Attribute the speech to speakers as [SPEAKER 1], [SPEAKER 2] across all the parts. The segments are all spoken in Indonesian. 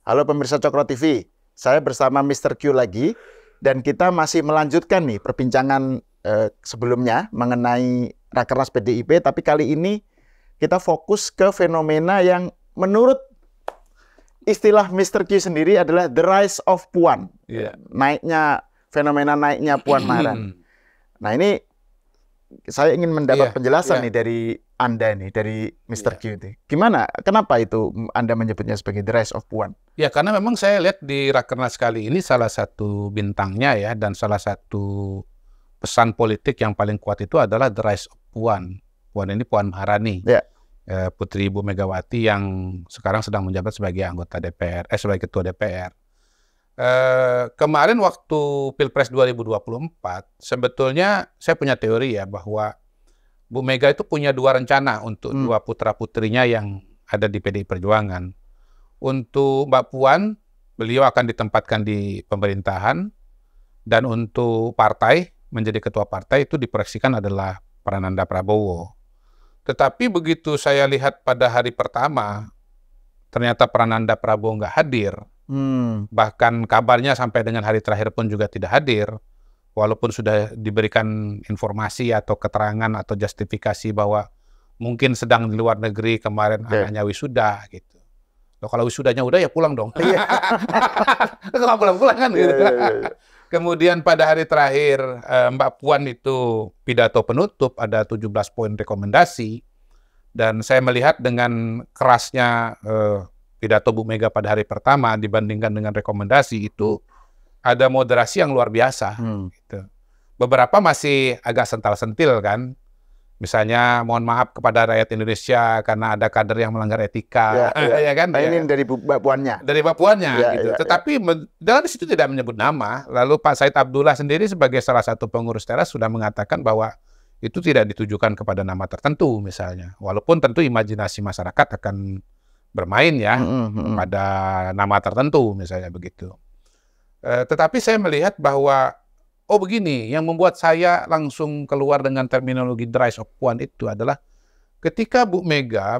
[SPEAKER 1] Halo pemirsa Cokro TV, saya bersama Mr. Q lagi dan kita masih melanjutkan nih perbincangan sebelumnya mengenai Rakernas PDIP, tapi kali ini kita fokus ke fenomena yang menurut istilah Mr. Q sendiri adalah the rise of Puan. Fenomena naiknya Puan Maharani. Nah ini saya ingin mendapat penjelasan nih dari Anda nih, dari Mr. Q ini. Gimana? Kenapa itu Anda menyebutnya sebagai the rise of Puan?
[SPEAKER 2] Ya, karena memang saya lihat di Rakernas kali ini salah satu bintangnya ya, dan salah satu pesan politik yang paling kuat itu adalah the rise of Puan. Puan ini Puan Maharani, putri Ibu Megawati yang sekarang sedang menjabat sebagai anggota DPR, sebagai ketua DPR. Kemarin waktu Pilpres 2024, sebetulnya saya punya teori ya bahwa Bu Mega itu punya dua rencana untuk dua putra-putrinya yang ada di PDI Perjuangan. Untuk Mbak Puan, beliau akan ditempatkan di pemerintahan, dan untuk partai, menjadi ketua partai itu diproyeksikan adalah Prananda Prabowo. Tetapi begitu saya lihat pada hari pertama, ternyata Prananda Prabowo nggak hadir. Bahkan kabarnya sampai dengan hari terakhir pun juga tidak hadir. Walaupun sudah diberikan informasi atau keterangan atau justifikasi bahwa mungkin sedang di luar negeri kemarin anaknya wisuda gitu. Loh, kalau wisudanya udah ya pulang dong. Kalau pulang-pulang kan gitu. Kemudian pada hari terakhir Mbak Puan itu pidato penutup, ada 17 poin rekomendasi. Dan saya melihat dengan kerasnya pidato Bu Mega pada hari pertama dibandingkan dengan rekomendasi itu ada moderasi yang luar biasa. Gitu. Beberapa masih agak sental-sentil kan. Misalnya mohon maaf kepada rakyat Indonesia karena ada kader yang melanggar etika. Ya kan?
[SPEAKER 1] Ini dari Mbak Puannya.
[SPEAKER 2] Dari Mbak Puannya. Gitu. Tetapi dalam situ tidak menyebut nama. Lalu Pak Said Abdullah sendiri sebagai salah satu pengurus teras sudah mengatakan bahwa itu tidak ditujukan kepada nama tertentu misalnya. Walaupun tentu imajinasi masyarakat akan bermain ya pada nama tertentu misalnya begitu. Tetapi saya melihat bahwa, oh begini, yang membuat saya langsung keluar dengan terminologi the rise of Puan itu adalah ketika Bu Mega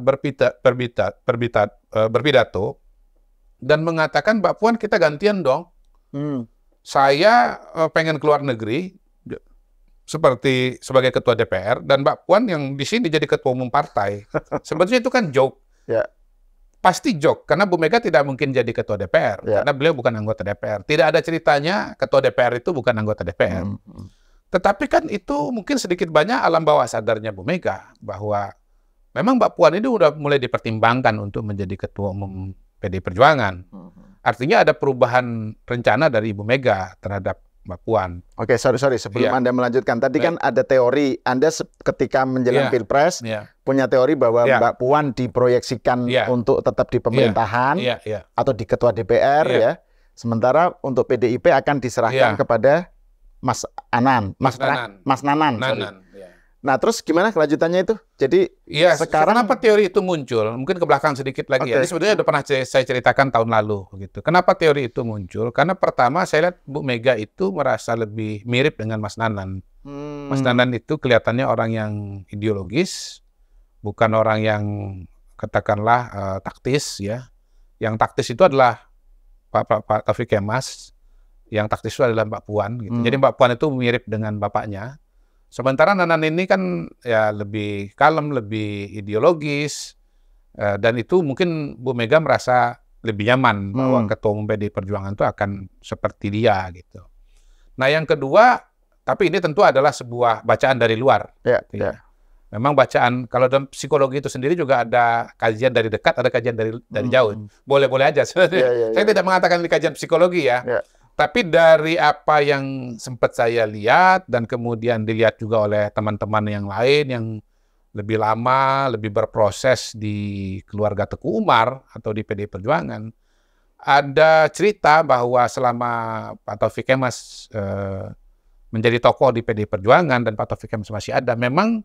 [SPEAKER 2] berpidato dan mengatakan, Mbak Puan kita gantian dong. Saya pengen keluar negeri seperti sebagai ketua DPR dan Mbak Puan yang di sini jadi ketua umum partai. Sebetulnya itu kan joke. Pasti joke, karena Bu Mega tidak mungkin jadi ketua DPR, karena beliau bukan anggota DPR. Tidak ada ceritanya ketua DPR itu bukan anggota DPR. Tetapi kan itu mungkin sedikit banyak alam bawah sadarnya Bu Mega, bahwa memang Mbak Puan ini udah mulai dipertimbangkan untuk menjadi ketua umum PDI Perjuangan. Artinya ada perubahan rencana dari Ibu Mega terhadap Mbak Puan.
[SPEAKER 1] Oke, sorry. Sebelum Anda melanjutkan, tadi kan ada teori, Anda ketika menjelang Pilpres, punya teori bahwa Mbak Puan diproyeksikan untuk tetap di pemerintahan atau di ketua DPR ya. Sementara untuk PDIP akan diserahkan kepada Mas Nanan. Nah, terus gimana kelanjutannya itu? Jadi sekarang
[SPEAKER 2] kenapa teori itu muncul? Mungkin ke belakang sedikit lagi ya. Ini sebetulnya udah pernah saya ceritakan tahun lalu gitu. Kenapa teori itu muncul? Karena pertama saya lihat Bu Mega itu merasa lebih mirip dengan Mas Nanan. Mas Nanan itu kelihatannya orang yang ideologis, bukan orang yang katakanlah taktis ya. Yang taktis itu adalah Pak Taufik Kemas, yang taktis itu adalah Mbak Puan gitu. Jadi Mbak Puan itu mirip dengan bapaknya. Sementara Nanan ini kan ya lebih kalem, lebih ideologis, dan itu mungkin Bu Mega merasa lebih nyaman bahwa ketua umum PDI Perjuangan itu akan seperti dia gitu. Nah yang kedua, tapi ini tentu adalah sebuah bacaan dari luar. Memang bacaan, kalau dalam psikologi itu sendiri juga ada kajian dari dekat, ada kajian dari jauh. Boleh-boleh aja. Saya tidak mengatakan ini kajian psikologi ya. Tapi dari apa yang sempat saya lihat dan kemudian dilihat juga oleh teman-teman yang lain yang lebih lama, lebih berproses di keluarga Teguh Umar atau di PDI Perjuangan, ada cerita bahwa selama Pak Taufik Kemas menjadi tokoh di PDI Perjuangan dan Pak Taufik Kemas masih ada, memang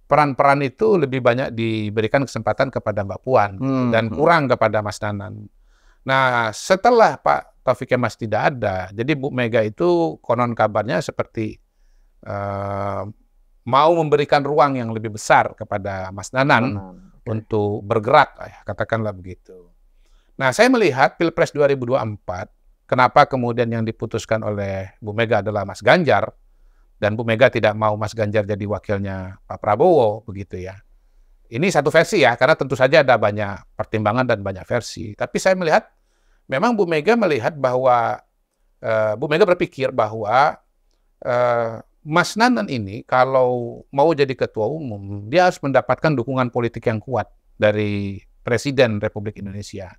[SPEAKER 2] peran-peran itu lebih banyak diberikan kesempatan kepada Mbak Puan dan kurang kepada Mas Nanan. Nah, setelah Pak Taufik Kemas tidak ada, jadi Bu Mega itu konon kabarnya seperti mau memberikan ruang yang lebih besar kepada Mas Nanan untuk bergerak, katakanlah begitu. Nah, saya melihat Pilpres 2024, kenapa kemudian yang diputuskan oleh Bu Mega adalah Mas Ganjar, dan Bu Mega tidak mau Mas Ganjar jadi wakilnya Pak Prabowo, begitu ya. Ini satu versi ya, karena tentu saja ada banyak pertimbangan dan banyak versi. Tapi saya melihat, memang Bu Mega melihat bahwa, Bu Mega berpikir bahwa Mas Nanan ini kalau mau jadi ketua umum, dia harus mendapatkan dukungan politik yang kuat dari Presiden Republik Indonesia.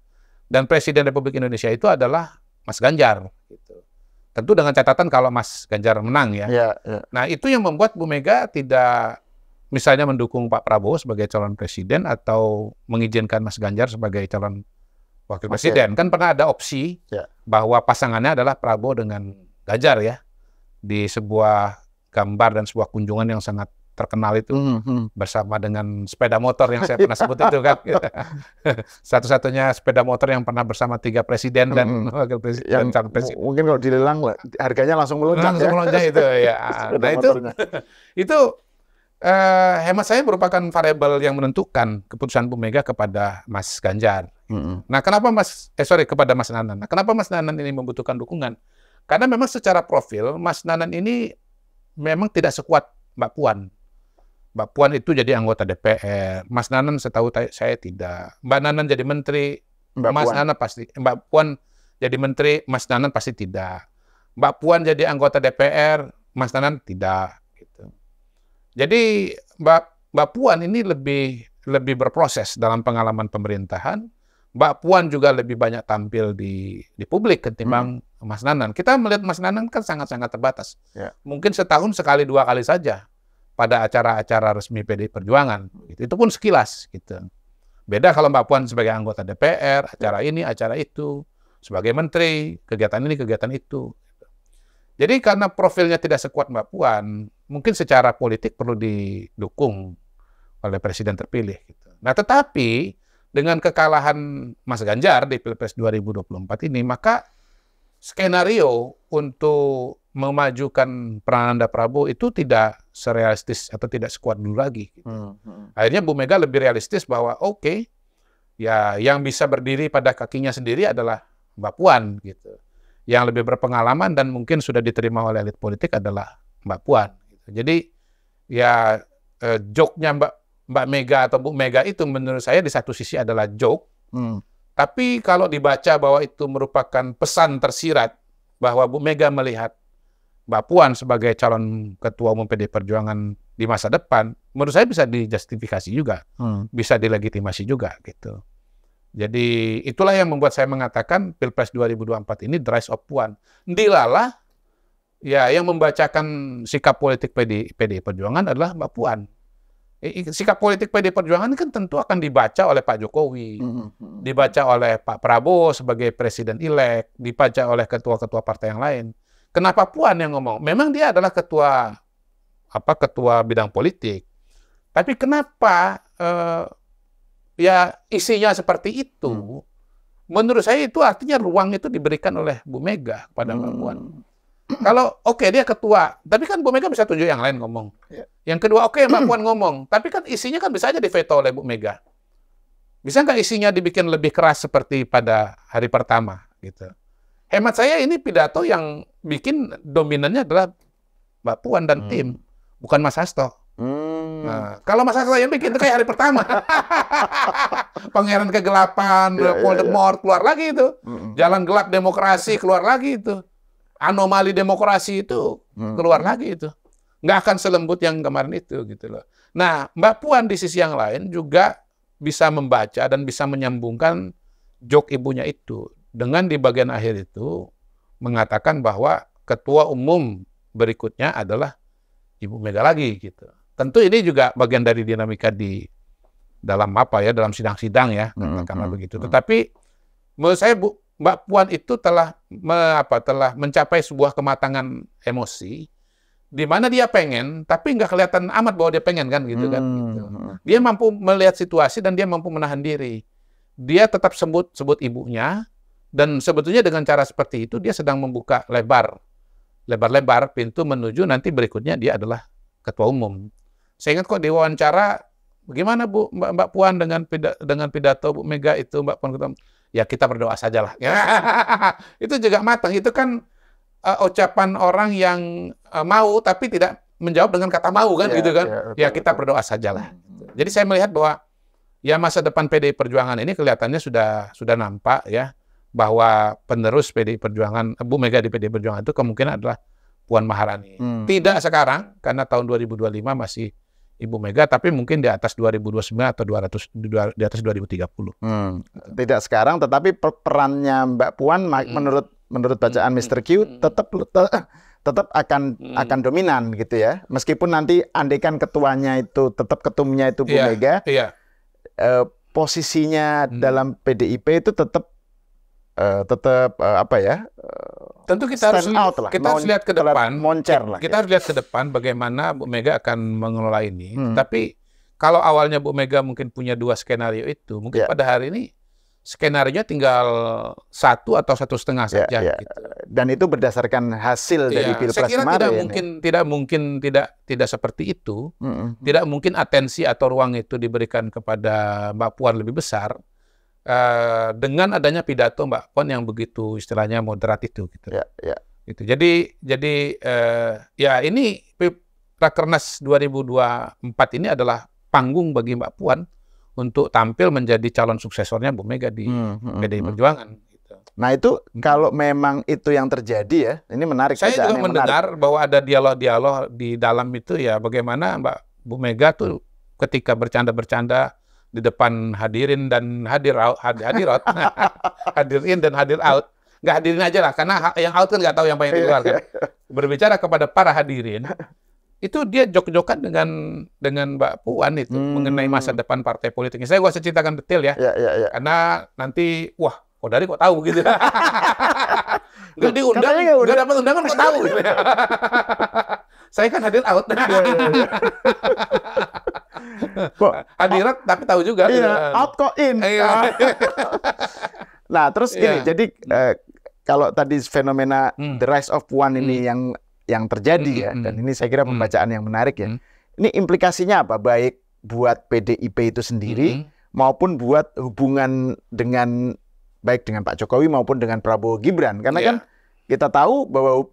[SPEAKER 2] Dan Presiden Republik Indonesia itu adalah Mas Ganjar. Gitu. Tentu dengan catatan kalau Mas Ganjar menang ya. Nah itu yang membuat Bu Mega tidak misalnya mendukung Pak Prabowo sebagai calon presiden atau mengizinkan Mas Ganjar sebagai calon wakil presiden. Kan pernah ada opsi bahwa pasangannya adalah Prabowo dengan Ganjar ya. Di sebuah gambar dan sebuah kunjungan yang sangat terkenal itu bersama dengan sepeda motor yang saya pernah sebut itu kan. Satu-satunya sepeda motor yang pernah bersama 3 presiden dan wakil presiden dan calon presiden.
[SPEAKER 1] Mungkin kalau dilelang harganya langsung melonjak.
[SPEAKER 2] Langsung melonjak itu ya. Nah itu hemat saya merupakan variabel yang menentukan keputusan Bu Mega kepada Mas Ganjar. Nah, kenapa kepada Mas Nanan. Nah, kenapa Mas Nanan ini membutuhkan dukungan? Karena memang secara profil Mas Nanan ini memang tidak sekuat Mbak Puan. Mbak Puan itu jadi anggota DPR. Mas Nanan setahu saya tidak. Mbak Nanan jadi menteri, Mbak Puan jadi menteri, Mas Nanan pasti tidak. Mbak Puan jadi anggota DPR, Mas Nanan tidak. Jadi Mbak Puan ini lebih berproses dalam pengalaman pemerintahan. Mbak Puan juga lebih banyak tampil di publik ketimbang Mas Nanan. Kita melihat Mas Nanan kan sangat-sangat terbatas. Mungkin setahun sekali 2 kali saja pada acara-acara resmi PDI Perjuangan. Itu pun sekilas. Gitu. Beda kalau Mbak Puan sebagai anggota DPR, acara ini, acara itu, sebagai menteri, kegiatan ini, kegiatan itu. Jadi karena profilnya tidak sekuat Mbak Puan, mungkin secara politik perlu didukung oleh presiden terpilih. Gitu. Nah, tetapi dengan kekalahan Mas Ganjar di Pilpres 2024 ini, maka skenario untuk memajukan Prananda Prabowo itu tidak serealistis atau tidak sekuat dulu lagi. Gitu. Akhirnya Bu Mega lebih realistis bahwa ya yang bisa berdiri pada kakinya sendiri adalah Mbak Puan gitu. Yang lebih berpengalaman dan mungkin sudah diterima oleh elit politik adalah Mbak Puan. Jadi ya joke-nya Mbak Mega atau Bu Mega itu menurut saya di satu sisi adalah joke, tapi kalau dibaca bahwa itu merupakan pesan tersirat bahwa Bu Mega melihat Mbak Puan sebagai calon ketua umum PDI Perjuangan di masa depan, menurut saya bisa dijustifikasi juga, bisa dilegitimasi juga gitu. Jadi itulah yang membuat saya mengatakan Pilpres 2024 ini the rise of Puan. Dilalah ya yang membacakan sikap politik PDI Perjuangan adalah Mbak Puan. Sikap politik PDI Perjuangan kan tentu akan dibaca oleh Pak Jokowi, dibaca oleh Pak Prabowo sebagai presiden-elek, dibaca oleh ketua-ketua partai yang lain. Kenapa Puan yang ngomong? Memang dia adalah ketua bidang politik. Tapi kenapa ya isinya seperti itu? Menurut saya itu artinya ruang itu diberikan oleh Bu Mega pada Mbak Puan. Kalau dia ketua, tapi kan Bu Mega bisa tunjuk yang lain ngomong. Yang kedua Mbak Puan ngomong, tapi kan isinya kan bisa aja diveto oleh Bu Mega. Bisa nggak isinya dibikin lebih keras seperti pada hari pertama gitu? Hemat saya ini pidato yang bikin dominannya adalah Mbak Puan dan tim, bukan Mas Hasto. Nah, kalau Mas Hasto yang bikin itu kayak hari pertama. Pangeran Kegelapan, Voldemort keluar lagi itu. Jalan gelap demokrasi keluar lagi itu. Anomali demokrasi itu keluar lagi itu. Nggak akan selembut yang kemarin itu gitu loh. Nah, Mbak Puan di sisi yang lain juga bisa membaca dan bisa menyambungkan joke ibunya itu. Dengan di bagian akhir itu mengatakan bahwa ketua umum berikutnya adalah Ibu Mega lagi gitu. Tentu ini juga bagian dari dinamika di dalam dalam sidang-sidang ya, katakanlah begitu. Tetapi menurut saya Mbak Puan itu telah mencapai sebuah kematangan emosi di mana dia pengen, tapi nggak kelihatan amat bahwa dia pengen kan gitu kan. Gitu. Dia mampu melihat situasi dan dia mampu menahan diri. Dia tetap sebut ibunya. Dan sebetulnya dengan cara seperti itu dia sedang membuka lebar-lebar pintu menuju nanti berikutnya dia adalah ketua umum. Saya ingat kok di wawancara, bagaimana Mbak Puan dengan pidato Bu Mega itu Mbak Puan ketua umum? ya kita berdoa sajalah. Ya. Itu juga matang. Itu kan ucapan orang yang mau tapi tidak menjawab dengan kata mau kan, gitu kan? Ya kita berdoa sajalah. Jadi saya melihat bahwa ya masa depan PDI Perjuangan ini kelihatannya sudah nampak ya, bahwa penerus PDI Perjuangan, Bu Mega di PDI Perjuangan itu kemungkinan adalah Puan Maharani. Tidak sekarang, karena tahun 2025 masih Ibu Mega, tapi mungkin di atas 2029 atau di atas 2030.
[SPEAKER 1] Tidak sekarang, tetapi perannya Mbak Puan menurut bacaan Mr. Q tetap akan dominan gitu ya. Meskipun nanti andaikan ketuanya itu tetap ketumnya itu Bu Mega, posisinya dalam PDIP itu tetap apa ya?
[SPEAKER 2] Tentu kita harus lihat ke depan. Kita harus lihat ke depan bagaimana Bu Mega akan mengelola ini. Tapi kalau awalnya Bu Mega mungkin punya 2 skenario itu, mungkin pada hari ini skenario tinggal 1 atau 1,5 saja. Gitu.
[SPEAKER 1] Dan itu berdasarkan hasil dari Pilpres kemarin.
[SPEAKER 2] Saya kira tidak seperti itu. Tidak mungkin atensi atau ruang itu diberikan kepada Mbak Puan lebih besar. Dengan adanya pidato Mbak Puan yang begitu istilahnya moderat itu, gitu. Gitu. Jadi ya ini Rakernas 2024 ini adalah panggung bagi Mbak Puan untuk tampil menjadi calon suksesornya Bu Mega di PDI Perjuangan. Gitu.
[SPEAKER 1] Nah itu kalau memang itu yang terjadi ya, ini menarik.
[SPEAKER 2] Saya juga mendengar bahwa ada dialog-dialog di dalam itu ya, bagaimana Bu Mega tuh ketika bercanda-bercanda di depan hadirin dan hadirin dan hadir out, nggak hadirin aja lah, karena yang out kan nggak tahu yang pengen keluar kan. Berbicara kepada para hadirin, itu dia jok-jokan dengan Mbak Puan itu mengenai masa depan partai politiknya. Saya nggak usah ceritakan detail ya, karena nanti wah, Kodari kok tahu gitu. Nggak diundang, nggak dapat undangan kok tahu. Gitu. Saya kan hadir out. Hadirat tapi tahu juga.
[SPEAKER 1] Out kok in. Nah terus gini, jadi kalau tadi fenomena the rise of Puan ini yang terjadi ya, dan ini saya kira pembacaan yang menarik ya. Ini implikasinya apa? Baik buat PDIP itu sendiri maupun buat hubungan baik dengan Pak Jokowi maupun dengan Prabowo Gibran. Karena kan kita tahu bahwa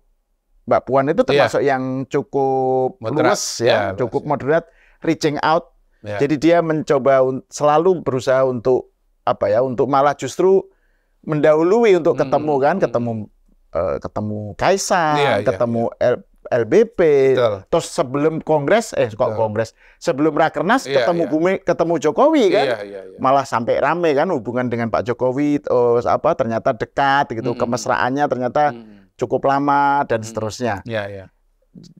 [SPEAKER 1] Mbak Puan itu termasuk yang cukup luas ya, cukup moderat, reaching out. Jadi dia mencoba selalu berusaha untuk apa ya, untuk malah justru mendahului untuk ketemu Kaisang, ketemu LBP, terus sebelum kongres sebelum Rakernas ketemu Jokowi kan, malah sampai rame kan hubungan dengan Pak Jokowi, ternyata dekat gitu, kemesraannya ternyata cukup lama dan seterusnya.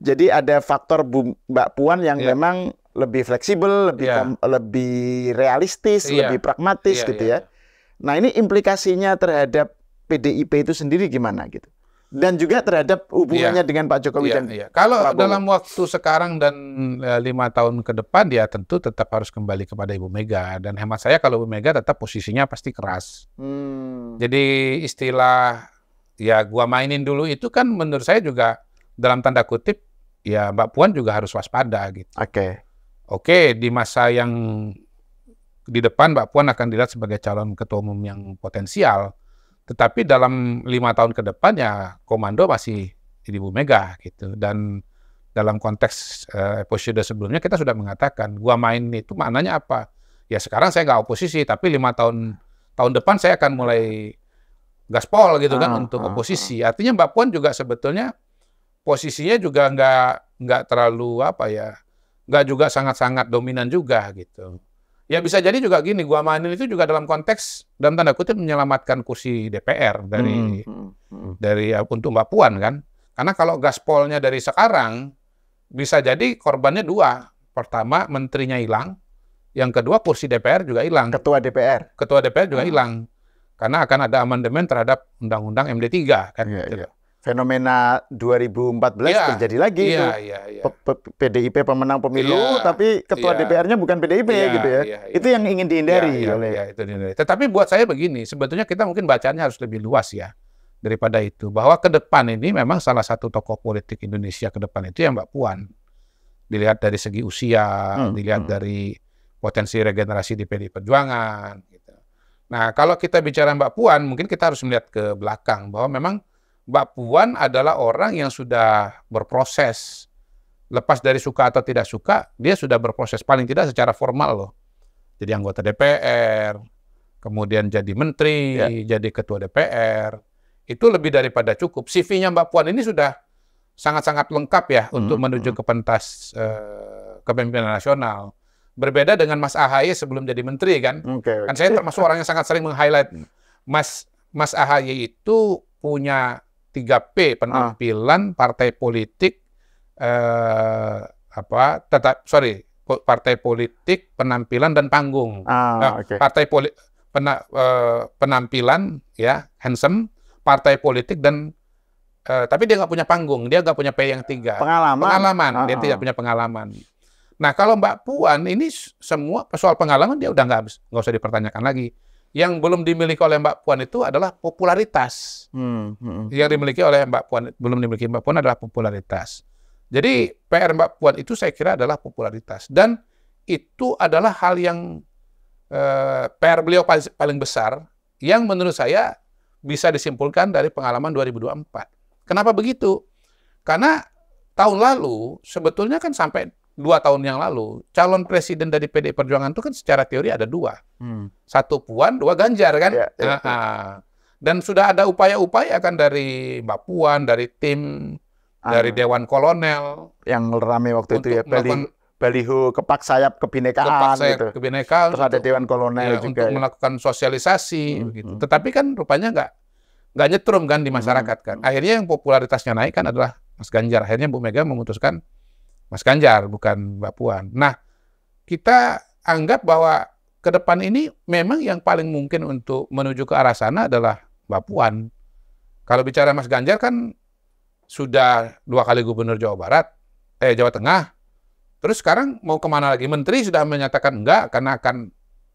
[SPEAKER 1] Jadi ada faktor Mbak Puan yang memang lebih fleksibel, lebih realistis, lebih pragmatis gitu ya. Nah ini implikasinya terhadap PDIP itu sendiri gimana gitu? Dan juga terhadap hubungannya dengan Pak Jokowi dan
[SPEAKER 2] kalau
[SPEAKER 1] Prabowo.
[SPEAKER 2] Dalam waktu sekarang dan 5 tahun ke depan ya tentu tetap harus kembali kepada Ibu Mega, dan hemat saya kalau Ibu Mega tetap posisinya pasti keras. Jadi istilah ya gua mainin dulu itu kan menurut saya juga dalam tanda kutip ya Mbak Puan juga harus waspada gitu. Oke, di masa yang di depan Mbak Puan akan dilihat sebagai calon ketua umum yang potensial. Tetapi dalam 5 tahun ke depan ya komando masih Ibu Mega gitu. Dan dalam konteks episode sebelumnya kita sudah mengatakan gua main itu maknanya apa? Ya sekarang saya nggak oposisi, tapi 5 tahun depan saya akan mulai gaspol gitu kan untuk oposisi. Artinya Mbak Puan juga sebetulnya posisinya juga nggak terlalu nggak juga sangat-sangat dominan juga gitu. Ya bisa jadi juga gini, gua mainin itu juga dalam konteks dalam tanda kutip menyelamatkan kursi DPR dari untuk Mbak Puan kan. Karena kalau gaspolnya dari sekarang bisa jadi korbannya 2. Pertama menterinya hilang, yang kedua kursi DPR juga hilang. Ketua DPR juga hilang. Karena akan ada amandemen terhadap Undang-Undang MD3 kan.
[SPEAKER 1] Fenomena 2014 terjadi lagi itu. PDIP pemenang pemilu, tapi ketua DPR-nya bukan PDIP gitu ya. Itu yang ingin dihindari
[SPEAKER 2] itu dihindari. Tetapi buat saya begini, sebetulnya kita mungkin bacanya harus lebih luas ya daripada itu. Bahwa ke depan ini memang salah satu tokoh politik Indonesia ke depan itu ya Mbak Puan. Dilihat dari segi usia, dilihat dari potensi regenerasi di PDI Perjuangan gitu. Nah, kalau kita bicara Mbak Puan, mungkin kita harus melihat ke belakang bahwa memang Mbak Puan adalah orang yang sudah berproses. Lepas dari suka atau tidak suka, dia sudah berproses paling tidak secara formal loh. Jadi anggota DPR, kemudian jadi menteri, jadi ketua DPR. Itu lebih daripada cukup. CV-nya Mbak Puan ini sudah sangat-sangat lengkap ya untuk menuju ke pentas kepemimpinan nasional. Berbeda dengan Mas AHY sebelum jadi menteri kan. Kan saya termasuk orang yang sangat sering meng-highlight Mas AHY itu punya 3P, penampilan, partai politik, partai politik, penampilan dan panggung. Penampilan ya, handsome, partai politik dan tapi dia nggak punya panggung, dia nggak punya P yang 3. Pengalaman. Dia tidak punya pengalaman. Nah, kalau Mbak Puan ini semua soal pengalaman dia udah nggak usah dipertanyakan lagi. Yang belum dimiliki oleh Mbak Puan itu adalah popularitas. Yang dimiliki oleh belum dimiliki Mbak Puan adalah popularitas. Jadi PR Mbak Puan itu saya kira adalah popularitas, dan itu adalah hal yang PR beliau paling besar yang menurut saya bisa disimpulkan dari pengalaman 2024. Kenapa begitu? Karena tahun lalu sebetulnya kan sampai 2 tahun yang lalu calon presiden dari PDI Perjuangan itu kan secara teori ada 2, 1 Puan, 2 Ganjar kan. Dan sudah ada upaya-upaya kan dari Mbak Puan, dari tim dari Dewan Kolonel
[SPEAKER 1] yang ramai waktu itu ya, baliho kepak sayap kebinekaan,
[SPEAKER 2] kebinekaan
[SPEAKER 1] terus ada Dewan Kolonel juga
[SPEAKER 2] untuk melakukan sosialisasi gitu. Tetapi kan rupanya nggak nyetrum kan di masyarakat kan. Akhirnya yang popularitasnya naik kan adalah Mas Ganjar. Akhirnya Bu Mega memutuskan Mas Ganjar, bukan Mbak Puan. Nah, kita anggap bahwa ke depan ini memang yang paling mungkin untuk menuju ke arah sana adalah Mbak Puan. Kalau bicara Mas Ganjar kan sudah 2 kali gubernur Jawa Tengah. Terus sekarang mau kemana lagi? Menteri sudah menyatakan enggak karena akan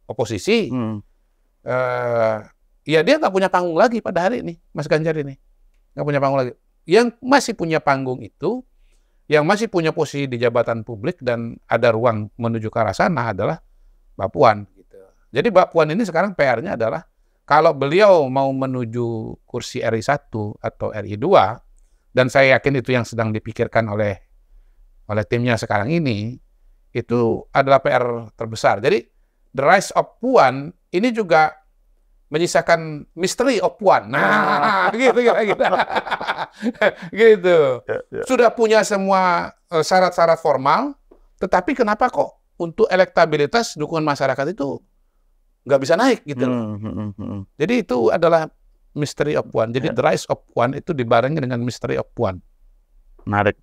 [SPEAKER 2] oposisi. Ya dia nggak punya panggung lagi pada hari ini, Mas Ganjar ini. Nggak punya panggung lagi. Yang masih punya panggung itu, yang masih punya posisi di jabatan publik dan ada ruang menuju ke arah sana adalah Mbak Puan. Gitu. Jadi Mbak Puan ini sekarang PR-nya adalah, kalau beliau mau menuju kursi RI 1 atau RI 2, dan saya yakin itu yang sedang dipikirkan oleh timnya sekarang ini, itu adalah PR terbesar. Jadi The Rise of Puan ini juga menyisakan Mystery of Puan. Nah, gitu. Gitu. Sudah punya semua syarat-syarat formal, tetapi kenapa kok untuk elektabilitas dukungan masyarakat itu nggak bisa naik gitu loh. Jadi itu adalah Mystery of Puan. Jadi The Rise of Puan itu dibarengi dengan Mystery of Puan.
[SPEAKER 1] Menarik.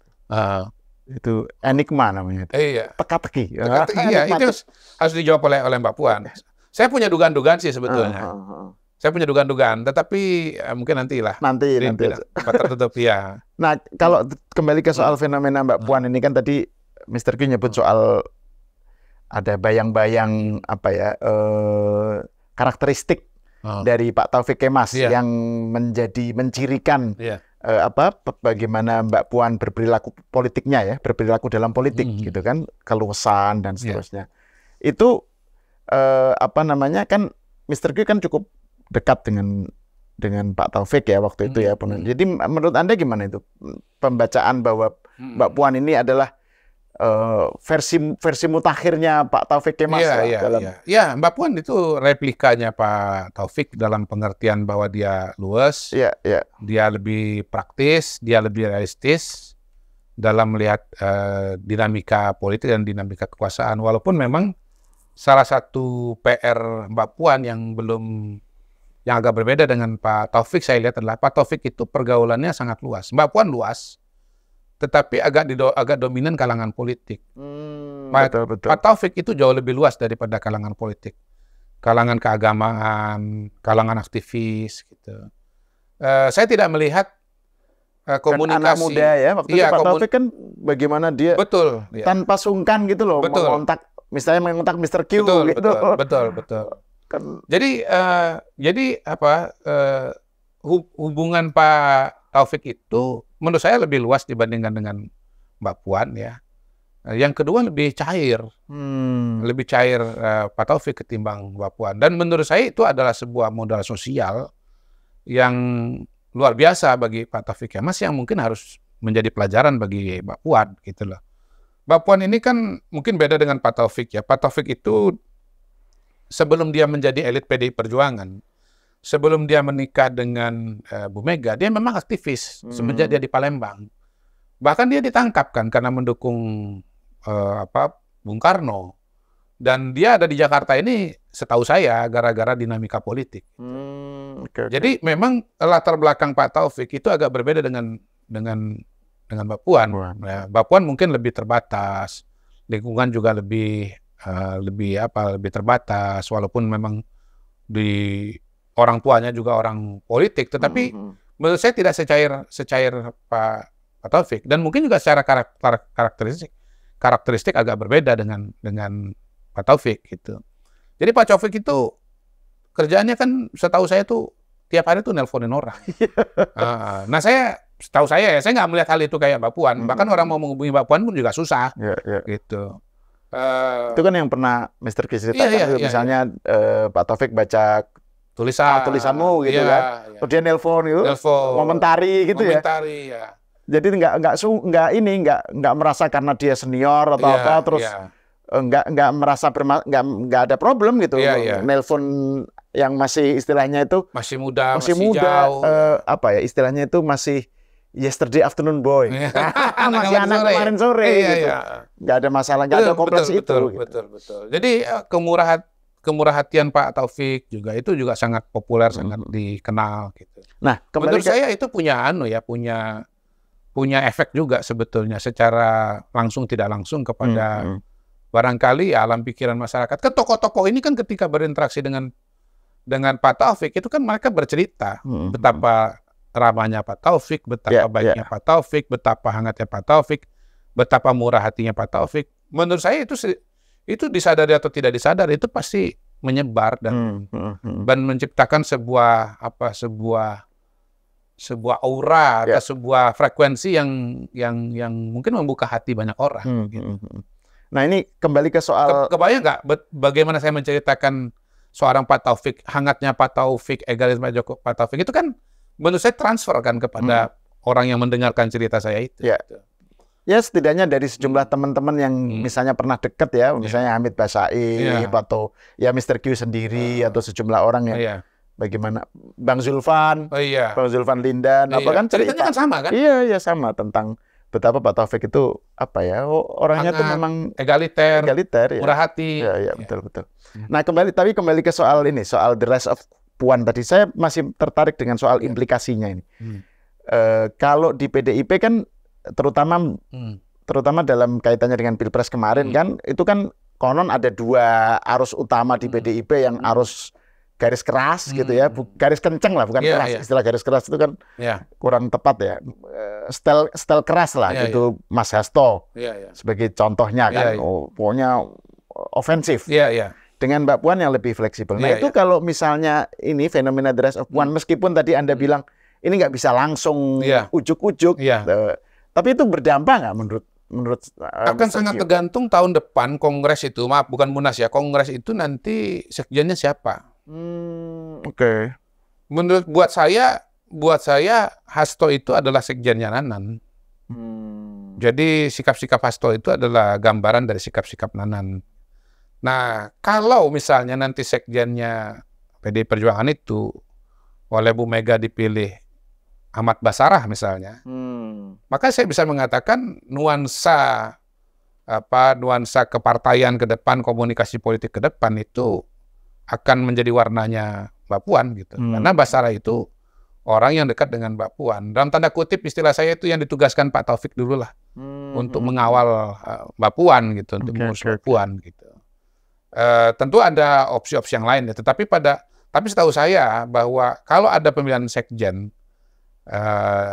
[SPEAKER 1] Itu enigma namanya.
[SPEAKER 2] Iya.
[SPEAKER 1] Teka-teki.
[SPEAKER 2] Iya, itu harus dijawab oleh Mbak Puan. Saya punya dugaan-dugaan sih sebetulnya. Saya punya dugaan-dugaan, tetapi mungkin nantilah.
[SPEAKER 1] Nanti.
[SPEAKER 2] Tertutup ya.
[SPEAKER 1] Nah, kalau kembali ke soal fenomena Mbak Puan ini kan tadi Mr. Q nyebut soal ada bayang-bayang karakteristik dari Pak Taufik Kemas yang mencirikan bagaimana Mbak Puan berperilaku politiknya berperilaku dalam politik gitu kan, keluasan dan seterusnya. Itu kan Mr. Q kan cukup dekat dengan Pak Taufik ya waktu itu ya. Jadi menurut Anda gimana itu pembacaan bahwa Mbak Puan ini adalah versi mutakhirnya Pak Taufik Kemas?
[SPEAKER 2] Iya, Mbak Puan itu replikanya Pak Taufik dalam pengertian bahwa dia luas, dia lebih praktis, dia lebih realistis dalam melihat dinamika politik dan dinamika kekuasaan. Walaupun memang salah satu PR Mbak Puan yang agak berbeda dengan Pak Taufik, saya lihat adalah Pak Taufik itu pergaulannya sangat luas. Mbak Puan luas, tetapi agak dominan kalangan politik.
[SPEAKER 1] Betul.
[SPEAKER 2] Pak Taufik itu jauh lebih luas daripada kalangan politik, kalangan keagamaan, kalangan aktivis gitu. Saya tidak melihat komunikasi.
[SPEAKER 1] Anak muda ya waktu itu Pak Taufik kan bagaimana dia tanpa sungkan gitu loh mengontak, misalnya mengontak Mr. Q gitu.
[SPEAKER 2] Betul. Kan. Jadi hubungan Pak Taufik itu menurut saya lebih luas dibandingkan dengan Mbak Puan ya. Yang kedua lebih cair. Lebih cair Pak Taufik ketimbang Mbak Puan. Dan menurut saya itu adalah sebuah modal sosial yang luar biasa bagi Pak Taufik Kemas yang mungkin harus menjadi pelajaran bagi Mbak Puan gitu loh. Mbak Puan ini kan mungkin beda dengan Pak Taufik ya. Pak Taufik itu sebelum dia menjadi elit PDI Perjuangan, sebelum dia menikah dengan Bu Mega, dia memang aktivis semenjak dia di Palembang. Bahkan dia ditangkap kan karena mendukung Bung Karno. Dan dia ada di Jakarta ini setahu saya gara-gara dinamika politik. Jadi memang latar belakang Pak Taufik itu agak berbeda dengan Mbak Puan. Ya, Mbak Puan mungkin lebih terbatas, lingkungan juga lebih terbatas, walaupun memang di orang tuanya juga orang politik, tetapi menurut saya tidak secair Pak Taufik, dan mungkin juga secara karakteristik agak berbeda dengan Pak Taufik gitu. Jadi Pak Taufik itu kerjaannya kan setahu saya tuh tiap hari tuh nelponin orang. Nah setahu saya nggak melihat hal itu kayak Mbak Puan. Bahkan orang mau menghubungi Mbak Puan pun juga susah. Gitu.
[SPEAKER 1] Itu kan yang pernah Mr. Q ceritakan, misalnya Pak Taufik baca tulisanmu gitu kan, terus dia nelpon gitu, komentari gitu ya. Jadi nggak merasa karena dia senior atau apa, terus nggak merasa nggak ada problem gitu. Nelpon yang masih istilahnya itu
[SPEAKER 2] masih muda,
[SPEAKER 1] jauh. Istilahnya itu masih yesterday afternoon boy. Masih anak kemarin sore gitu. Nggak ada masalah, nggak ada kompleks itu.
[SPEAKER 2] Betul. Jadi kemurah hatian Pak Taufik itu juga sangat populer, sangat dikenal gitu.
[SPEAKER 1] Nah,
[SPEAKER 2] menurut saya itu punya efek juga sebetulnya secara langsung tidak langsung kepada barangkali alam pikiran masyarakat. Kan tokoh-tokoh ini kan ketika berinteraksi dengan Pak Taufik itu kan mereka bercerita betapa ramahnya Pak Taufik, betapa baiknya Pak Taufik, betapa hangatnya Pak Taufik, betapa murah hatinya Pak Taufik. Menurut saya itu disadari atau tidak disadari itu pasti menyebar dan menciptakan sebuah aura atau sebuah frekuensi yang mungkin membuka hati banyak orang. Gitu.
[SPEAKER 1] Nah ini kembali ke soal
[SPEAKER 2] kebayang nggak bagaimana saya menceritakan seorang Pak Taufik, hangatnya Pak Taufik, egoisme Pak Taufik itu kan menurut saya transfer kan kepada orang yang mendengarkan cerita saya itu.
[SPEAKER 1] Ya setidaknya dari sejumlah teman-teman yang misalnya pernah dekat ya, misalnya Hamid Basaih atau ya Mr. Q sendiri atau sejumlah orang yang bagaimana Bang Zulfan, Bang Zulfan Lindan, apa kan
[SPEAKER 2] ceritanya kan sama kan?
[SPEAKER 1] Iya sama tentang betapa Pak Taufik itu orangnya tuh memang egaliter,
[SPEAKER 2] murah hati.
[SPEAKER 1] Iya betul. Nah kembali ke soal ini, soal the rise of Puan tadi, saya masih tertarik dengan soal implikasinya ini. Kalau di PDIP kan terutama dalam kaitannya dengan Pilpres kemarin kan, itu kan konon ada dua arus utama di PDIP yang arus garis keras gitu ya, garis kenceng lah, bukan keras. Istilah garis keras itu kan kurang tepat ya. Stel keras lah gitu, Mas Hasto sebagai contohnya kan, pokoknya ofensif. Dengan Mbak Puan yang lebih fleksibel. Nah itu kalau misalnya ini fenomena the rise of Puan, meskipun tadi Anda bilang ini nggak bisa langsung ujuk-ujuk, tapi itu berdampak nggak menurut
[SPEAKER 2] akan sangat tergantung tahun depan Kongres itu, bukan Munas ya, Kongres itu nanti sekjennya siapa? Buat saya Hasto itu adalah sekjennya Nanan. Jadi sikap-sikap Hasto itu adalah gambaran dari sikap-sikap Nanan. Nah, kalau misalnya nanti sekjennya PDI Perjuangan itu oleh Bu Mega dipilih Ahmad Basarah misalnya, maka saya bisa mengatakan nuansa kepartaian ke depan, komunikasi politik ke depan itu akan menjadi warnanya Mbak Puan gitu. Karena Basarah itu orang yang dekat dengan Mbak Puan. Dalam tanda kutip istilah saya itu yang ditugaskan Pak Taufik dulu lah untuk mengawal Mbak Puan gitu, untuk mengurus Mbak Puan gitu. Tentu ada opsi-opsi yang lain ya, tapi setahu saya bahwa kalau ada pemilihan sekjen,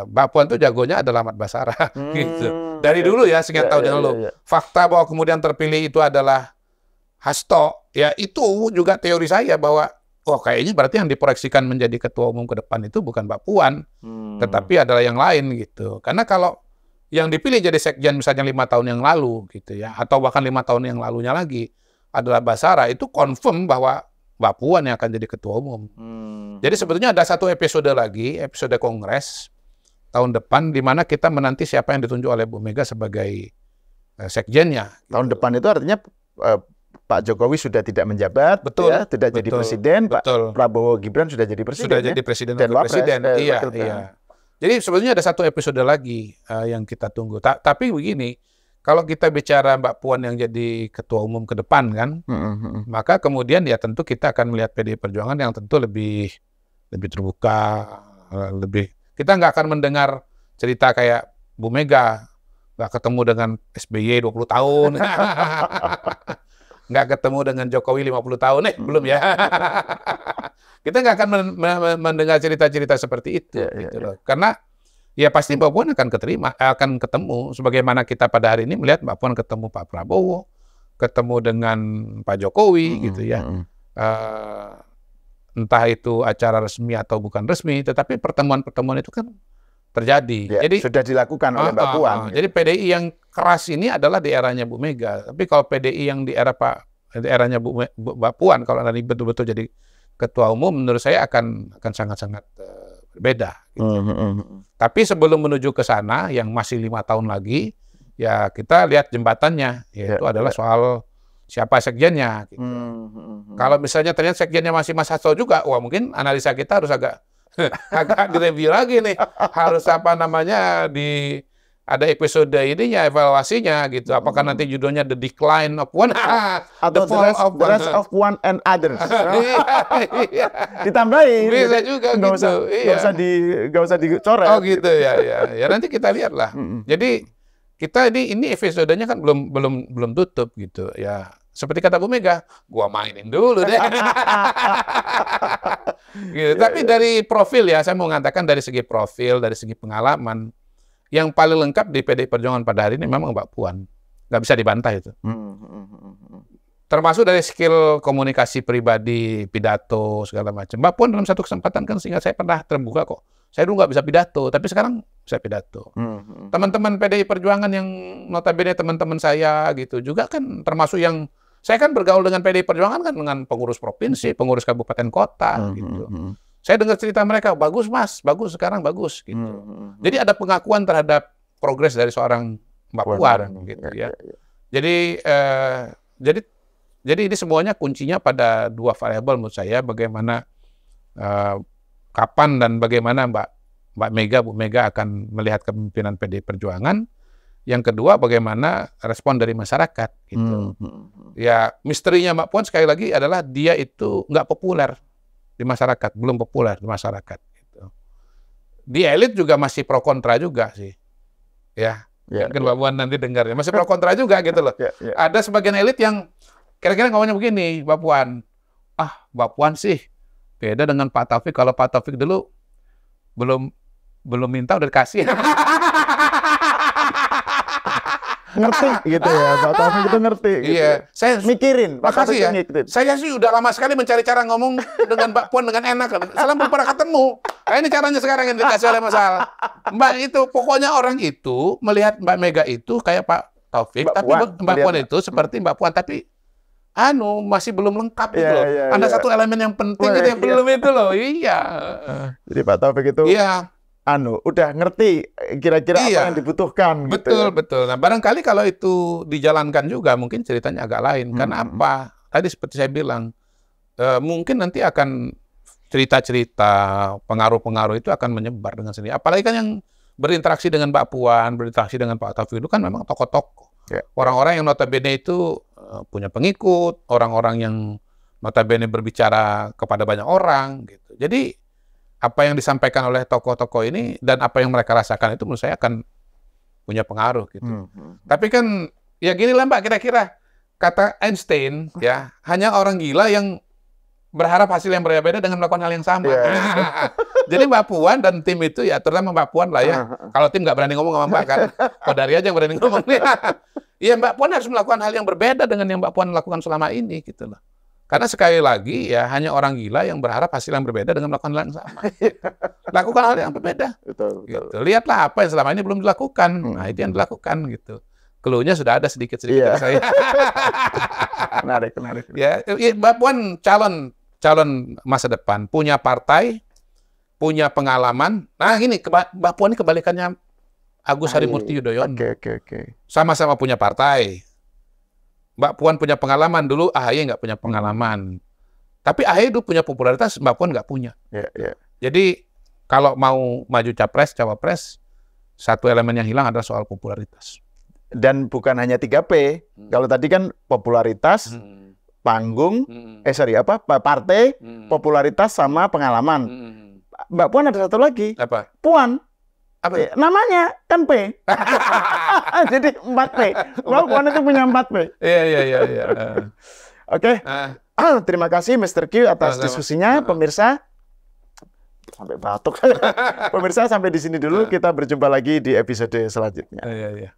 [SPEAKER 2] Mbak Puan itu jagonya adalah Ahmad Basarah gitu. Dari dulu ya, sekian tahun yang lalu. Fakta bahwa kemudian terpilih itu adalah Hasto, ya itu juga teori saya bahwa kayaknya berarti yang diproyeksikan menjadi ketua umum ke depan itu bukan Mbak Puan, tetapi adalah yang lain gitu. Karena kalau yang dipilih jadi sekjen misalnya 5 tahun yang lalu gitu ya, atau bahkan 5 tahun yang lalunya lagi adalah Basara, itu confirm bahwa Mbak Puan yang akan jadi ketua umum. Jadi sebetulnya ada satu episode lagi, episode Kongres tahun depan, di mana kita menanti siapa yang ditunjuk oleh Bu Mega sebagai sekjennya.
[SPEAKER 1] Tahun depan itu artinya Pak Jokowi sudah tidak menjabat,
[SPEAKER 2] betul,
[SPEAKER 1] ya, tidak jadi presiden,
[SPEAKER 2] betul.
[SPEAKER 1] Pak Prabowo Gibran sudah jadi presiden.
[SPEAKER 2] Sudah jadi presiden dan presiden. Iya, iya. Jadi sebetulnya ada satu episode lagi yang kita tunggu. Tapi begini, kalau kita bicara Mbak Puan yang jadi ketua umum ke depan kan, maka kemudian ya tentu kita akan melihat PDI Perjuangan yang tentu lebih terbuka, kita nggak akan mendengar cerita kayak Bu Mega nggak ketemu dengan SBY 20 tahun. Nggak ketemu dengan Jokowi 50 tahun, belum ya. Kita nggak akan mendengar cerita-cerita seperti itu, gitu loh. Karena ya pasti Mbak Puan akan ketemu, sebagaimana kita pada hari ini melihat Mbak Puan ketemu Pak Prabowo, ketemu dengan Pak Jokowi, gitu ya. Entah itu acara resmi atau bukan resmi, tetapi pertemuan-pertemuan itu kan terjadi.
[SPEAKER 1] Ya, jadi sudah dilakukan oleh Mbak Puan.
[SPEAKER 2] Jadi PDI yang keras ini adalah di eranya Bu Mega. Tapi kalau PDI yang di eranya Mbak Puan, kalau nanti betul-betul jadi ketua umum, menurut saya akan sangat-sangat berbeda. Gitu. Tapi sebelum menuju ke sana, yang masih 5 tahun lagi, ya kita lihat jembatannya, yaitu adalah soal siapa sekjennya. Gitu. Kalau misalnya ternyata sekjennya masih Mas Hasto juga, wah mungkin analisa kita harus agak direview lagi nih, harus ada episode ininya, evaluasinya gitu. Apakah nanti judulnya The Decline of One
[SPEAKER 1] atau The Rise of One and Others? Ditambahin.
[SPEAKER 2] Bisa juga gitu.
[SPEAKER 1] Nggak usah dicoret.
[SPEAKER 2] Oh gitu ya. Ya nanti kita lihat lah. Jadi kita ini episodenya kan belum tutup gitu ya. Seperti kata Bu Mega, gua mainin dulu deh. Gitu. Tapi dari profil ya, saya mau mengatakan dari segi profil, dari segi pengalaman, yang paling lengkap di PDI Perjuangan pada hari ini memang Mbak Puan. Nggak bisa dibantah itu. Termasuk dari skill komunikasi pribadi, pidato, segala macam. Mbak Puan dalam satu kesempatan kan sehingga saya pernah terbuka kok. Saya dulu nggak bisa pidato, tapi sekarang saya pidato. Teman-teman PDI Perjuangan yang notabene teman-teman saya gitu juga kan termasuk yang saya kan bergaul dengan PDI Perjuangan kan dengan pengurus provinsi, pengurus kabupaten kota gitu. Saya dengar cerita mereka, bagus Mas, bagus sekarang bagus gitu. Jadi ada pengakuan terhadap progres dari seorang Mbak Puan gitu ya. Jadi ini semuanya kuncinya pada dua variabel menurut saya, bagaimana kapan dan bagaimana Bu Mega akan melihat kepemimpinan PDI Perjuangan. Yang kedua, bagaimana respon dari masyarakat gitu. Ya, misterinya Mbak Puan sekali lagi adalah dia itu nggak populer di masyarakat, belum populer di masyarakat. Gitu. Di elit juga masih pro kontra juga sih, ya. Mungkin Mbak Puan nanti dengarnya masih pro kontra juga gitu loh. Ada sebagian elit yang kira-kira ngomongnya begini, Mbak Puan, Mbak Puan sih beda dengan Pak Taufik. Kalau Pak Taufik dulu belum minta udah dikasih.
[SPEAKER 1] Ngerti gitu ya, Pak Taufik itu ngerti. Gitu.
[SPEAKER 2] Iya, saya
[SPEAKER 1] mikirin.
[SPEAKER 2] Makasih ya. Saya sih udah lama sekali mencari cara ngomong dengan Mbak Puan dengan enak. Saya belum pernah ketemu. Ini caranya sekarang yang dikasih oleh masalah. Mbak itu, pokoknya orang itu melihat Mbak Mega itu kayak Pak Taufik, tapi Mbak Puan itu seperti Mbak Puan, tapi masih belum lengkap gitu loh. Ada satu elemen yang penting itu yang belum itu loh. Iya.
[SPEAKER 1] Jadi Pak Taufik itu. Iya. Udah ngerti kira-kira apa yang dibutuhkan.
[SPEAKER 2] Betul, gitu. Betul. Nah, barangkali kalau itu dijalankan juga, mungkin ceritanya agak lain. Karena apa? Tadi seperti saya bilang, mungkin nanti akan cerita-cerita, pengaruh-pengaruh itu akan menyebar dengan sendiri. Apalagi kan yang berinteraksi dengan Mbak Puan, berinteraksi dengan Pak Taufik itu kan memang tokoh-tokoh. Orang-orang yang notabene itu punya pengikut, orang-orang yang notabene berbicara kepada banyak orang. Gitu. Jadi, apa yang disampaikan oleh tokoh-tokoh ini dan apa yang mereka rasakan itu menurut saya akan punya pengaruh gitu. Tapi kan ya gini lah Mbak, kira-kira kata Einstein ya, hanya orang gila yang berharap hasil yang berbeda dengan melakukan hal yang sama. Jadi Mbak Puan dan tim itu ya, terutama Mbak Puan lah ya. Kalau tim nggak berani ngomong sama Mbak kan, Kodari aja yang berani ngomong. Iya Mbak Puan harus melakukan hal yang berbeda dengan yang Mbak Puan lakukan selama ini gitu loh. Karena sekali lagi ya hanya orang gila yang berharap hasil yang berbeda dengan melakukan hal yang sama. Lakukan hal yang berbeda.
[SPEAKER 1] Betul.
[SPEAKER 2] Gitu. Lihatlah apa yang selama ini belum dilakukan. Nah, itu yang dilakukan gitu. Cluenya sudah ada sedikit-sedikit dari saya.
[SPEAKER 1] Menarik.
[SPEAKER 2] Ya, Mbak Puan calon masa depan, punya partai, punya pengalaman. Nah, ini Mbak Puan ini kebalikannya Agus Harimurti Yudhoyono.
[SPEAKER 1] Oke.
[SPEAKER 2] Sama-sama punya partai. Mbak Puan punya pengalaman, dulu AHY nggak punya pengalaman. Tapi AHY dulu punya popularitas, Mbak Puan nggak punya. Jadi kalau mau maju capres, cawapres, satu elemen yang hilang adalah soal popularitas.
[SPEAKER 1] Dan bukan hanya 3P. Kalau tadi kan popularitas, panggung, partai, popularitas sama pengalaman. Mbak Puan ada satu lagi.
[SPEAKER 2] Apa?
[SPEAKER 1] Puan.
[SPEAKER 2] Apa?
[SPEAKER 1] Namanya kan P. Jadi 4P. Mbak Puan itu punya 4P.
[SPEAKER 2] Iya.
[SPEAKER 1] Oke. Terima kasih Mr. Q atas diskusinya. Pemirsa, sampai batuk. Pemirsa, sampai di sini dulu. Kita berjumpa lagi di episode selanjutnya.
[SPEAKER 2] Iya.